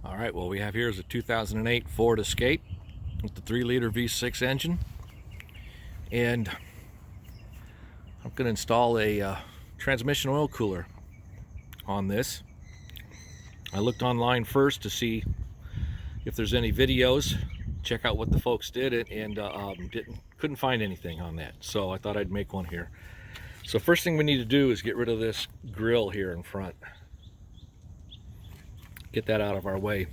All right, what we have here is a 2008 Ford Escape with the 3-liter V6 engine, and I'm going to install a transmission oil cooler on this. I looked online first to see if there's any videos, check out what the folks did it, and couldn't find anything on that, so I thought I'd make one here. So first thing we need to do is get rid of this grill here in front. Get that out of our way,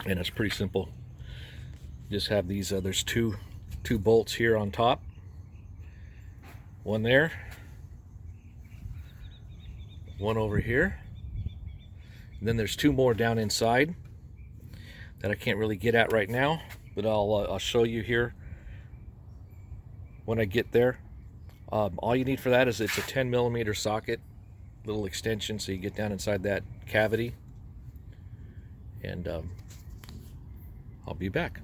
and it's pretty simple. Just have these there's two bolts here on top, one there, one over here, and then there's two more down inside that I can't really get at right now, but I'll show you here when I get there. All you need for that is it's a 10mm socket, little extension, so you get down inside that cavity. And I'll be back.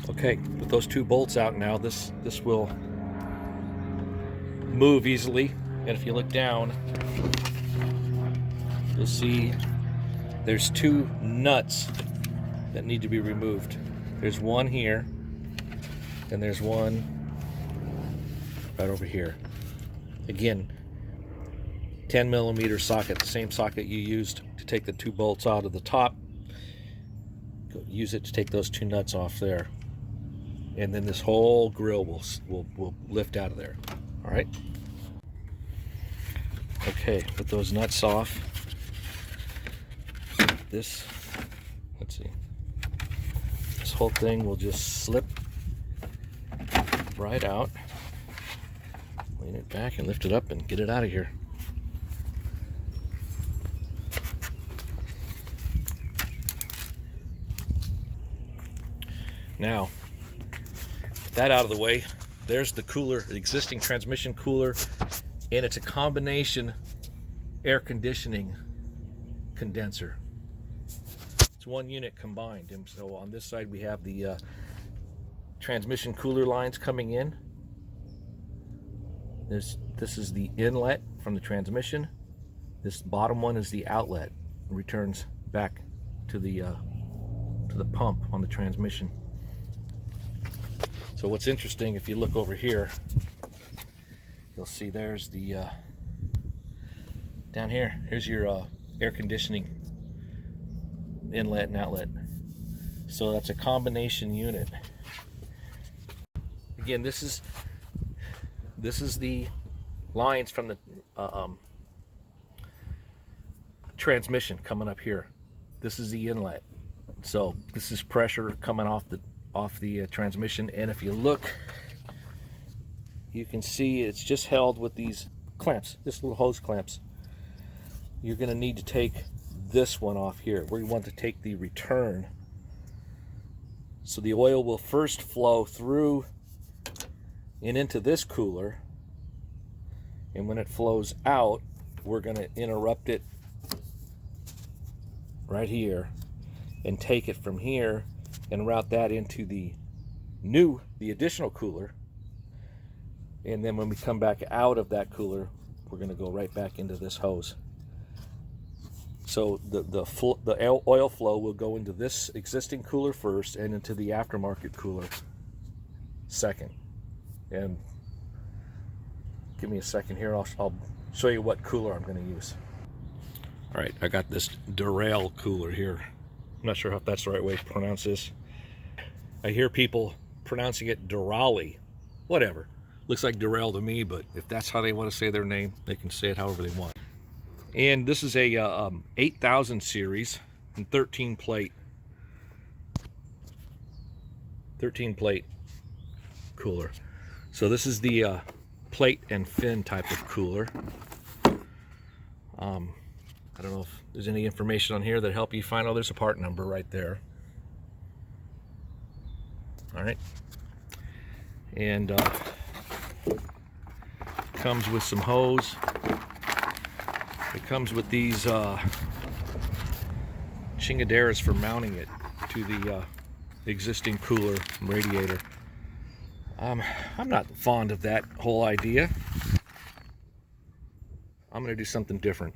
Okay, with those two bolts out now, this will move easily. And if you look down, you'll see there's two nuts that need to be removed. There's one here, and there's one right over here. Again, 10mm socket, the same socket you used to take the two bolts out of the top. Use it to take those two nuts off there, and then this whole grill will lift out of there. All right. Okay, with those nuts off, let's see, this whole thing will just slip right out. Lean it back and lift it up and get it out of here. Now, with that out of the way, there's the cooler, the existing transmission cooler, and it's a combination air conditioning condenser. It's one unit combined, and so on this side we have the transmission cooler lines coming in. This is the inlet from the transmission. This bottom one is the outlet. It returns back to the pump on the transmission. So what's interesting, if you look over here, you'll see there's the down here. Here's your air conditioning inlet and outlet. So that's a combination unit. Again, this is the lines from the transmission coming up here. This is the inlet. So this is pressure coming off the transmission, and if you look, you can see it's just held with these clamps, this little hose clamps. You're going to need to take this one off here, where you want to take the return. So the oil will first flow through and into this cooler, and when it flows out, we're going to interrupt it right here and take it from here and route that into the additional cooler. And then when we come back out of that cooler, we're going to go right back into this hose. So the oil flow will go into this existing cooler first and into the aftermarket cooler second. And give me a second here, I'll show you what cooler I'm going to use. All right, I got this Doral cooler here. I'm not sure if that's the right way to pronounce this. I hear people pronouncing it Durali. Whatever. Looks like Durell to me, but if that's how they want to say their name, they can say it however they want. And this is a 8000 series and 13 plate cooler. So this is the plate and fin type of cooler. I don't know if there's any information on here that help you find. Oh, there's a part number right there. All right, and comes with some hose. It comes with these chingaderas for mounting it to the existing cooler radiator. I'm not fond of that whole idea. I'm going to do something different.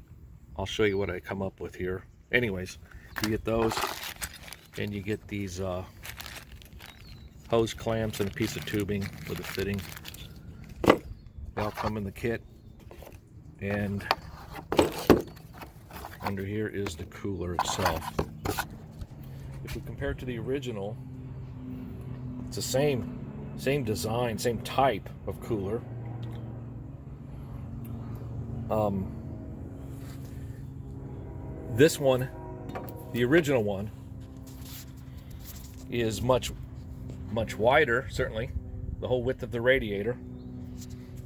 I'll show you what I come up with here. anyways, you get those, and you get these hose clamps and a piece of tubing with a fitting. They all come in the kit, and under here is the cooler itself. If we compare it to the original, it's the same design, same type of cooler. This one, the original one, is much wider, certainly the whole width of the radiator,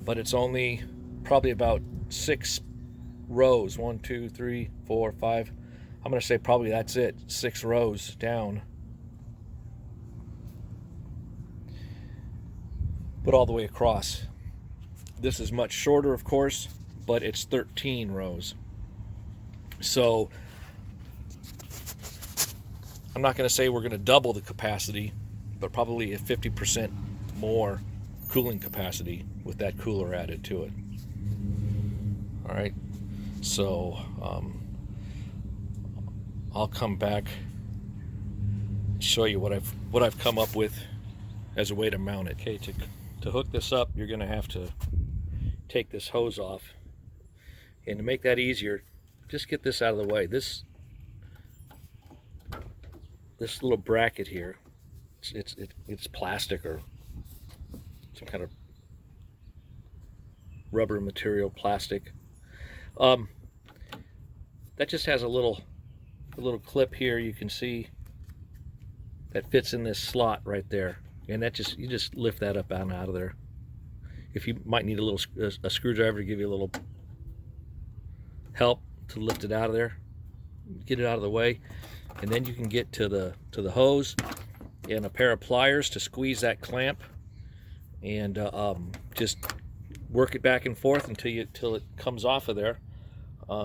but it's only probably about 6 rows. 1, 2, 3, 4, 5. I'm going to say probably that's it, 6 rows down, but all the way across. This is much shorter, of course, but it's 13 rows. So I'm not going to say we're going to double the capacity, but probably a 50% more cooling capacity with that cooler added to it. All right, so I'll come back, show you what I've come up with as a way to mount it. Okay, to hook this up, you're going to have to take this hose off, and to make that easier, just get this out of the way. This little bracket here, it's plastic or some kind of rubber material, plastic. That just has a little clip here. You can see that fits in this slot right there, and that you just lift that up and out of there. If you might need a screwdriver to give you a little help to lift it out of there, get it out of the way, and then you can get to the hose and a pair of pliers to squeeze that clamp, and just work it back and forth until it comes off of there.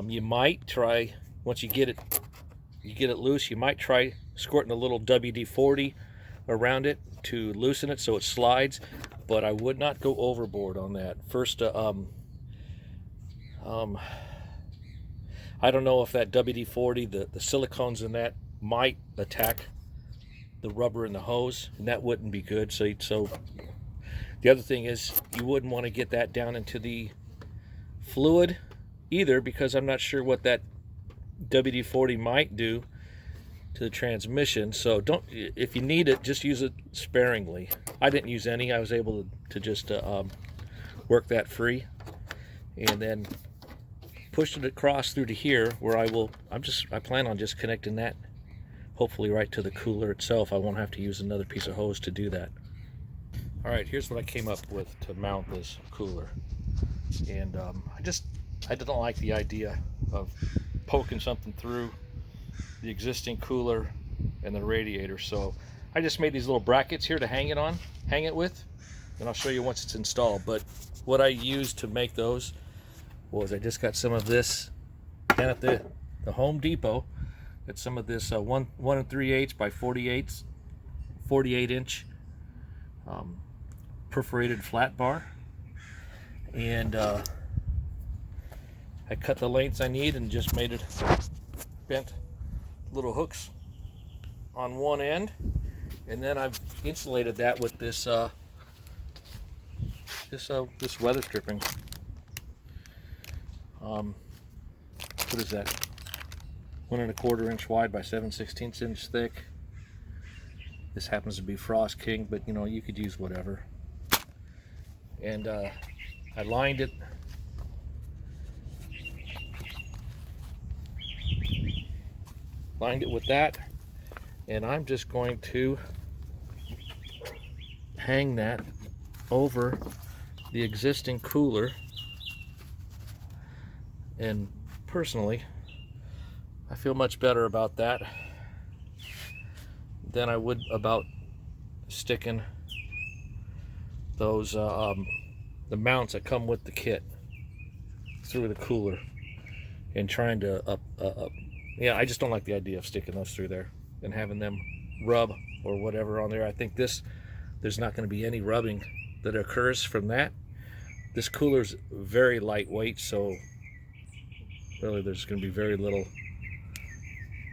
You might try, once you get it loose, you might try squirting a little WD-40 around it to loosen it so it slides, but I would not go overboard on that. First, I don't know if that WD-40, the silicones in that might attack the rubber in the hose, and that wouldn't be good. So the other thing is, you wouldn't want to get that down into the fluid either, because I'm not sure what that WD-40 might do to the transmission. So if you need it, just use it sparingly. I didn't use any. I was able to just work that free, and then push it across through to here, where I plan on just connecting that hopefully right to the cooler itself. I won't have to use another piece of hose to do that. All right, here's what I came up with to mount this cooler, and I didn't like the idea of poking something through the existing cooler and the radiator, so I just made these little brackets here to hang it with, and I'll show you once it's installed. But what I used to make those was, I just got some of this down at the Home Depot. Got some of this 1 3/8 by 48 inch perforated flat bar, and I cut the lengths I need and just made it bent little hooks on one end, and then I've insulated that with this weather stripping. What is that? 1 1/4 inch wide by 7/16 inch thick. This happens to be Frost King, but you could use whatever. And I lined it with that, and I'm just going to hang that over the existing cooler. And personally, I feel much better about that than I would about sticking those the mounts that come with the kit through the cooler and trying to yeah, I just don't like the idea of sticking those through there and having them rub or whatever on there. I think there's not going to be any rubbing that occurs from that. This cooler's very lightweight, so really there's going to be very little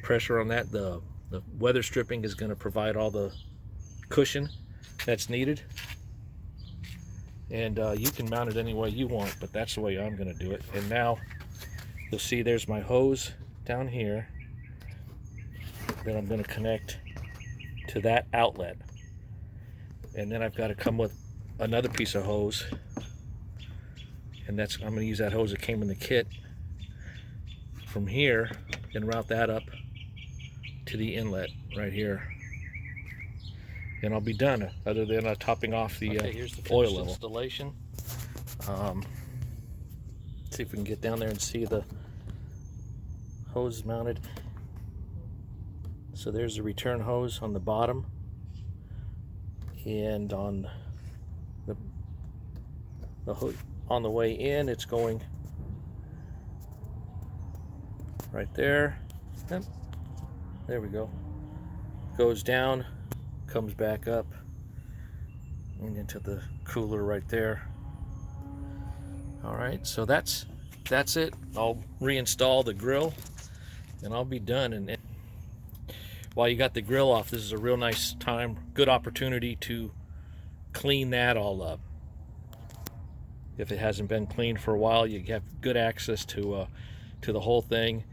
pressure on that. The weather stripping is going to provide all the cushion that's needed. And you can mount it any way you want, but that's the way I'm going to do it. And now you'll see there's my hose down here that I'm going to connect to that outlet. And then I've got to come with another piece of hose, and I'm going to use that hose that came in the kit from here and route that up to the inlet right here. And I'll be done, other than topping off the, here's the oil level installation. See if we can get down there and see the hose mounted. So there's the return hose on the bottom, and on the hook on the way in, it's going right there. Yep. There we go. Goes down, comes back up and into the cooler right there. All right, so that's it. I'll reinstall the grill and I'll be done. And while you got the grill off, this is a real nice time, good opportunity to clean that all up. If it hasn't been cleaned for a while, you have good access to the whole thing.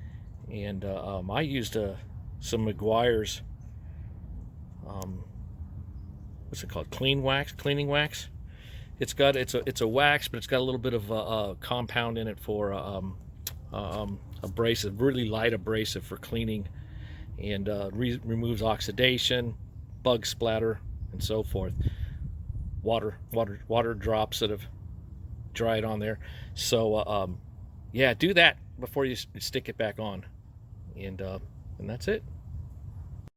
And I used some Meguiar's what's it called, cleaning wax. It's a wax, but it's got a little bit of compound in it for abrasive, really light abrasive for cleaning, and removes oxidation, bug splatter, and so forth. Water drops that have dried on there. So yeah, do that before you stick it back on, and that's it.